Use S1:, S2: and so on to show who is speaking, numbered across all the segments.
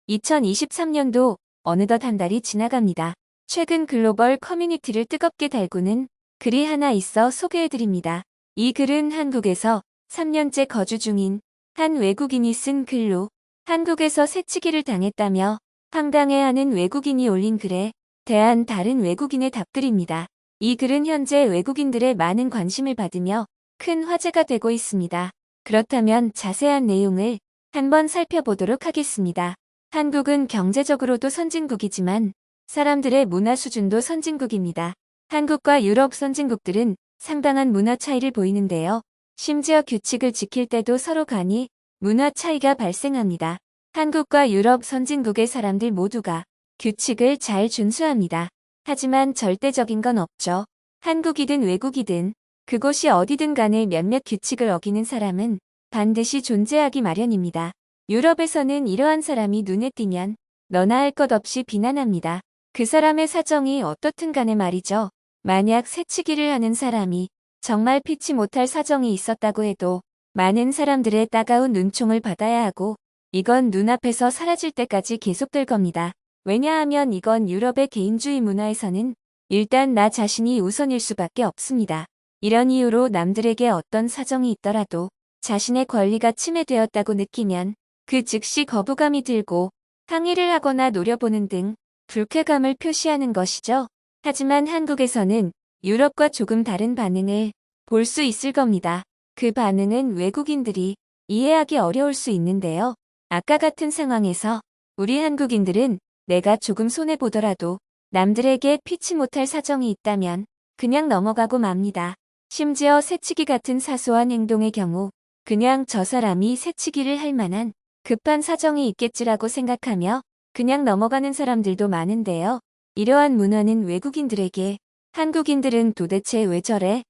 S1: 2023년도 어느덧 한 달이 지나갑니다. 최근 글로벌 커뮤니티를 뜨겁게 달구는 글이 하나 있어 소개해드립니다. 이 글은 한국에서 3년째 거주 중인 한 외국인이 쓴 글로 한국에서 새치기를 당했다며 황당해하는 외국인이 올린 글에 대한 다른 외국인의 답글입니다. 이 글은 현재 외국인들의 많은 관심을 받으며 큰 화제가 되고 있습니다. 그렇다면 자세한 내용을 한번 살펴보도록 하겠습니다. 한국은 경제적으로도 선진국이지만 사람들의 문화 수준도 선진국입니다. 한국과 유럽 선진국들은 상당한 문화 차이를 보이는데요. 심지어 규칙을 지킬 때도 서로 간이 문화 차이가 발생합니다. 한국과 유럽 선진국의 사람들 모두가 규칙을 잘 준수합니다. 하지만 절대적인 건 없죠. 한국이든 외국이든 그곳이 어디든 간에 몇몇 규칙을 어기는 사람은 반드시 존재하기 마련입니다. 유럽에서는 이러한 사람이 눈에 띄면 너나 할 것 없이 비난합니다. 그 사람의 사정이 어떻든 간에 말이죠. 만약 새치기를 하는 사람이 정말 피치 못할 사정이 있었다고 해도 많은 사람들의 따가운 눈총을 받아야 하고 이건 눈앞에서 사라질 때까지 계속될 겁니다. 왜냐하면 이건 유럽의 개인주의 문화에서는 일단 나 자신이 우선일 수밖에 없습니다. 이런 이유로 남들에게 어떤 사정이 있더라도 자신의 권리가 침해되었다고 느끼면 그 즉시 거부감이 들고 항의를 하거나 노려보는 등 불쾌감을 표시하는 것이죠. 하지만 한국에서는 유럽과 조금 다른 반응을 볼 수 있을 겁니다. 그 반응은 외국인들이 이해하기 어려울 수 있는데요. 아까 같은 상황에서 우리 한국인들은 내가 조금 손해보더라도 남들에게 피치 못할 사정이 있다면 그냥 넘어가고 맙니다. 심지어 새치기 같은 사소한 행동의 경우 그냥 저 사람이 새치기를 할 만한 급한 사정이 있겠지라고 생각하며 그냥 넘어가는 사람들도 많은데요. 이러한 문화는 외국인들에게 한국인들은 도대체 왜 저래?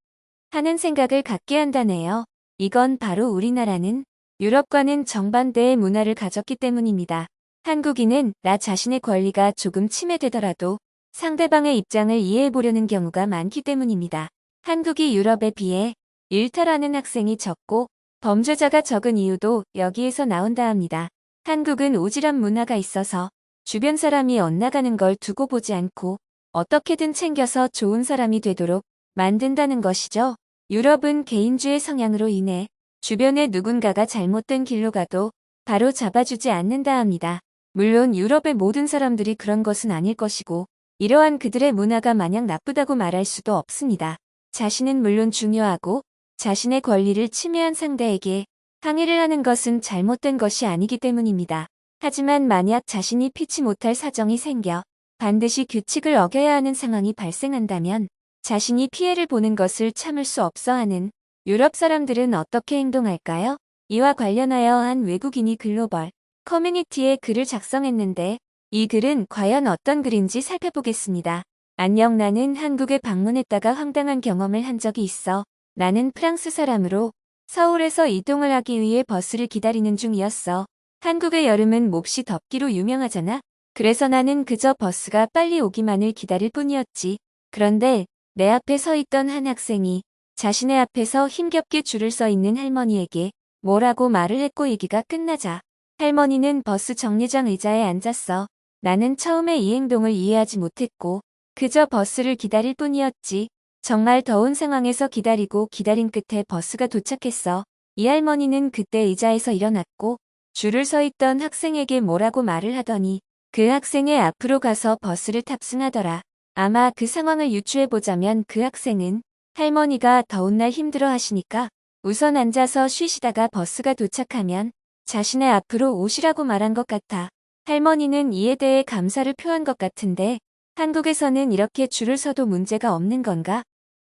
S1: 하는 생각을 갖게 한다네요. 이건 바로 우리나라는 유럽과는 정반대의 문화를 가졌기 때문입니다. 한국인은 나 자신의 권리가 조금 침해되더라도 상대방의 입장을 이해해보려는 경우가 많기 때문입니다. 한국이 유럽에 비해 일탈하는 학생이 적고 범죄자가 적은 이유도 여기에서 나온다 합니다. 한국은 오지랖 문화가 있어서 주변 사람이 엇나가는 걸 두고 보지 않고 어떻게든 챙겨서 좋은 사람이 되도록 만든다는 것이죠. 유럽은 개인주의 성향으로 인해 주변에 누군가가 잘못된 길로 가도 바로 잡아주지 않는다 합니다. 물론 유럽의 모든 사람들이 그런 것은 아닐 것이고 이러한 그들의 문화가 마냥 나쁘다고 말할 수도 없습니다. 자신은 물론 중요하고 자신의 권리를 침해한 상대에게 항의를 하는 것은 잘못된 것이 아니기 때문입니다. 하지만 만약 자신이 피치 못할 사정이 생겨 반드시 규칙을 어겨야 하는 상황이 발생한다면 자신이 피해를 보는 것을 참을 수 없어 하는 유럽 사람들은 어떻게 행동할까요? 이와 관련하여 한 외국인이 글로벌 커뮤니티에 글을 작성했는데 이 글은 과연 어떤 글인지 살펴보겠습니다. 안녕, 나는 한국에 방문했다가 황당한 경험을 한 적이 있어. 나는 프랑스 사람으로 서울에서 이동을 하기 위해 버스를 기다리는 중이었어. 한국의 여름은 몹시 덥기로 유명하잖아. 그래서 나는 그저 버스가 빨리 오기만을 기다릴 뿐이었지. 그런데 내 앞에 서 있던 한 학생이 자신의 앞에서 힘겹게 줄을 서 있는 할머니에게 뭐라고 말을 했고 얘기가 끝나자 할머니는 버스 정류장 의자에 앉았어. 나는 처음에 이 행동을 이해하지 못했고 그저 버스를 기다릴 뿐이었지. 정말 더운 상황에서 기다리고 기다린 끝에 버스가 도착했어. 이 할머니는 그때 의자에서 일어났고 줄을 서 있던 학생에게 뭐라고 말을 하더니 그 학생의 앞으로 가서 버스를 탑승하더라. 아마 그 상황을 유추해보자면 그 학생은 할머니가 더운 날 힘들어 하시니까 우선 앉아서 쉬시다가 버스가 도착하면 자신의 앞으로 오시라고 말한 것 같아. 할머니는 이에 대해 감사를 표한 것 같은데 한국에서는 이렇게 줄을 서도 문제가 없는 건가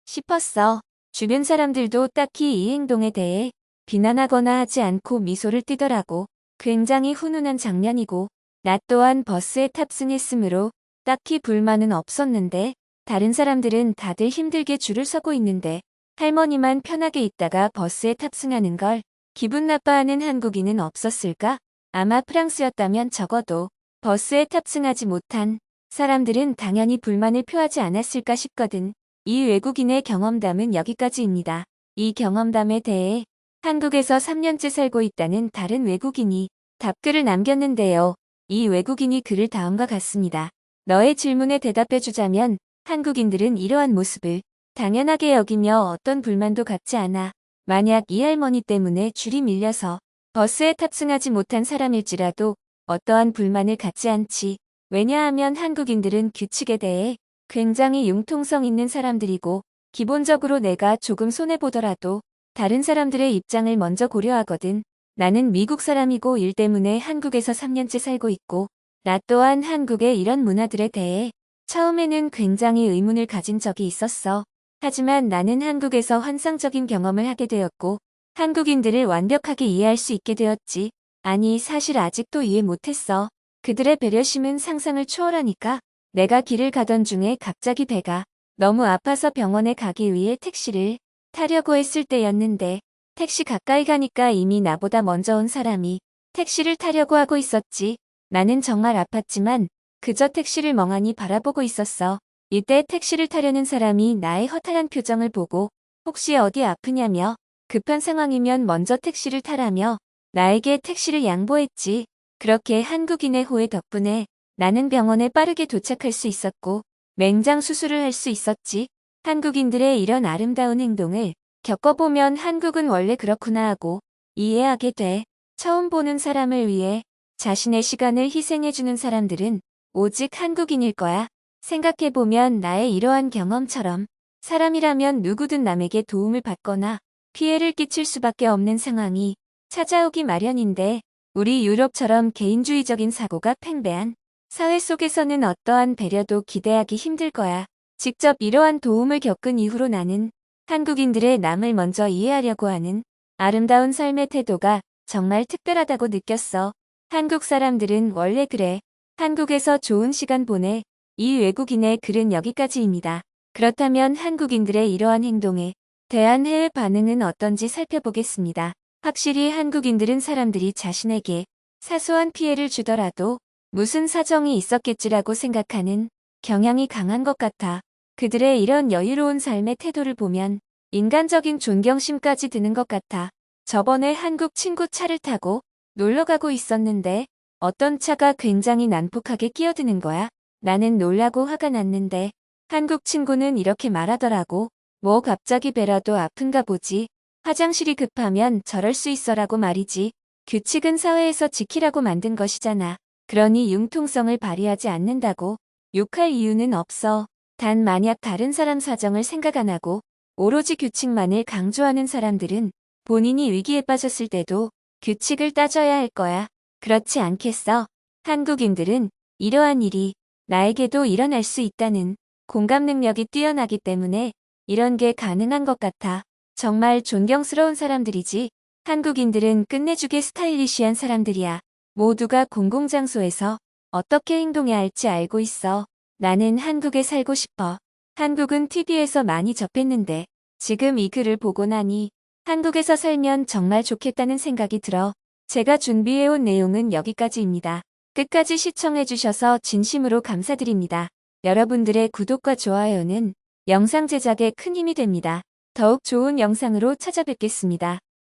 S1: 싶었어. 주변 사람들도 딱히 이 행동에 대해 비난하거나 하지 않고 미소를 띠더라고. 굉장히 훈훈한 장면이고 나 또한 버스에 탑승했으므로 딱히 불만은 없었는데 다른 사람들은 다들 힘들게 줄을 서고 있는데 할머니만 편하게 있다가 버스에 탑승하는 걸 기분 나빠하는 한국인은 없었을까? 아마 프랑스였다면 적어도 버스에 탑승하지 못한 사람들은 당연히 불만을 표하지 않았을까 싶거든. 이 외국인의 경험담은 여기까지입니다. 이 경험담에 대해 한국에서 3년째 살고 있다는 다른 외국인이 답글을 남겼는데요. 이 외국인이 글을 다음과 같습니다. 너의 질문에 대답해주자면 한국인들은 이러한 모습을 당연하게 여기며 어떤 불만도 갖지 않아. 만약 이 할머니 때문에 줄이 밀려서 버스에 탑승하지 못한 사람일지라도 어떠한 불만을 갖지 않지. 왜냐하면 한국인들은 규칙에 대해 굉장히 융통성 있는 사람들이고 기본적으로 내가 조금 손해보더라도 다른 사람들의 입장을 먼저 고려하거든. 나는 미국 사람이고 일 때문에 한국에서 3년째 살고 있고 나 또한 한국의 이런 문화들에 대해 처음에는 굉장히 의문을 가진 적이 있었어. 하지만 나는 한국에서 환상적인 경험을 하게 되었고 한국인들을 완벽하게 이해할 수 있게 되었지. 아니 사실 아직도 이해 못했어. 그들의 배려심은 상상을 초월하니까. 내가 길을 가던 중에 갑자기 배가 너무 아파서 병원에 가기 위해 택시를 타려고 했을 때였는데 택시 가까이 가니까 이미 나보다 먼저 온 사람이 택시를 타려고 하고 있었지. 나는 정말 아팠지만 그저 택시를 멍하니 바라보고 있었어. 이때 택시를 타려는 사람이 나의 허탈한 표정을 보고 혹시 어디 아프냐며 급한 상황이면 먼저 택시를 타라며 나에게 택시를 양보했지. 그렇게 한국인의 호의 덕분에 나는 병원에 빠르게 도착할 수 있었고 맹장 수술을 할 수 있었지. 한국인들의 이런 아름다운 행동을 겪어보면 한국은 원래 그렇구나 하고 이해하게 돼. 처음 보는 사람을 위해 자신의 시간을 희생해주는 사람들은 오직 한국인일 거야. 생각해보면 나의 이러한 경험처럼 사람이라면 누구든 남에게 도움을 받거나 피해를 끼칠 수밖에 없는 상황이 찾아오기 마련인데 우리 유럽처럼 개인주의적인 사고가 팽배한 사회 속에서는 어떠한 배려도 기대하기 힘들 거야. 직접 이러한 도움을 겪은 이후로 나는 한국인들의 남을 먼저 이해하려고 하는 아름다운 삶의 태도가 정말 특별하다고 느꼈어. 한국 사람들은 원래 그래. 한국에서 좋은 시간 보내. 이 외국인의 글은 여기까지입니다. 그렇다면 한국인들의 이러한 행동에 대한 해외 반응은 어떤지 살펴보겠습니다. 확실히 한국인들은 사람들이 자신에게 사소한 피해를 주더라도 무슨 사정이 있었겠지라고 생각하는 경향이 강한 것 같아. 그들의 이런 여유로운 삶의 태도를 보면 인간적인 존경심까지 드는 것 같아. 저번에 한국 친구 차를 타고 놀러 가고 있었는데 어떤 차가 굉장히 난폭하게 끼어드는 거야. 나는 놀라고 화가 났는데 한국 친구는 이렇게 말하더라고. 뭐 갑자기 배라도 아픈가 보지. 화장실이 급하면 저럴 수 있어라고 말이지. 규칙은 사회에서 지키라고 만든 것이잖아. 그러니 융통성을 발휘하지 않는다고 욕할 이유는 없어. 단 만약 다른 사람 사정을 생각 안 하고 오로지 규칙만을 강조하는 사람들은 본인이 위기에 빠졌을 때도 규칙을 따져야 할 거야. 그렇지 않겠어? 한국인들은 이러한 일이 나에게도 일어날 수 있다는 공감 능력이 뛰어나기 때문에 이런 게 가능한 것 같아. 정말 존경스러운 사람들이지. 한국인들은 끝내주게 스타일리시한 사람들이야. 모두가 공공장소에서 어떻게 행동해야 할지 알고 있어. 나는 한국에 살고 싶어. 한국은 TV에서 많이 접했는데 지금 이 글을 보고 나니 한국에서 살면 정말 좋겠다는 생각이 들어. 제가 준비해온 내용은 여기까지입니다. 끝까지 시청해주셔서 진심으로 감사드립니다. 여러분들의 구독과 좋아요는 영상 제작에 큰 힘이 됩니다. 더욱 좋은 영상으로 찾아뵙겠습니다.